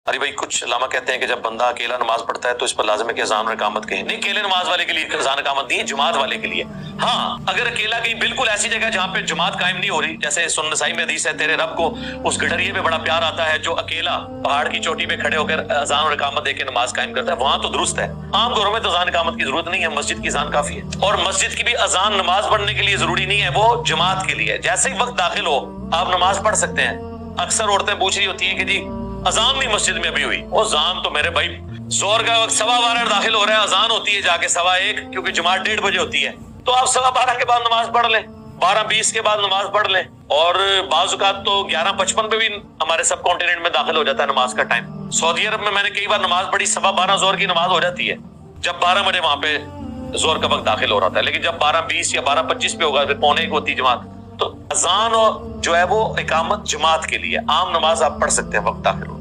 अरे भाई, कुछ लामा कहते हैं कि जब बंदा अकेला नमाज पढ़ता है तो इस पर लाजिम है कि अज़ान और इकामत कहे। नहीं, अकेले नमाज वाले के लिए अज़ान इकामत नहीं है, जमात वाले के लिए। हाँ, अगर अकेला कहीं बिल्कुल ऐसी जगह जहां पे जमात कायम नहीं हो रही, जैसे सुनन नसाई में हदीस है, तेरे रब को उस गडरिये में बड़ा प्यार आता है जो अकेला पहाड़ की चोटी पे खड़े होकर अज़ान और इकामत देकर नमाज कायम करता है, वहां तो दुरुस्त है। आम घरों में तो अज़ान इकामत की जरूरत नहीं है, मस्जिद की अज़ान काफी है। और मस्जिद की भी अज़ान नमाज पढ़ने के लिए जरूरी नहीं है, वो जमात के लिए। जैसे ही वक्त दाखिल हो आप नमाज पढ़ सकते हैं। अक्सर औरतें पूछ रही होती है कि जी अजान नहीं मस्जिद में अभी हुई। वो अजान तो मेरे भाई जोर का वक्त 12:15 दाखिल हो रहा है, अजान होती है जाके 1:15, क्योंकि जमात 1:30 बजे होती है। तो आप 12:15 के बाद नमाज पढ़ लें, 12:20 के बाद नमाज पढ़ लें। और बाज़ औक़ात तो 11:55 पे भी हमारे सब कॉन्टिनेंट में दाखिल हो जाता है नमाज का टाइम। सऊदी अरब में मैंने कई बार नमाज पढ़ी, 12:15 जोर की नमाज हो जाती है, जब 12 बजे वहां पे जोर का वक्त दाखिल हो रहा था। लेकिन जब 12:20 या 12:25 पे होगा, फिर 12:45 होती जमात। तो अजान और जो है वो इकामत जमात के लिए, आम नमाज आप पढ़ सकते हैं वक्त दाखिल हो।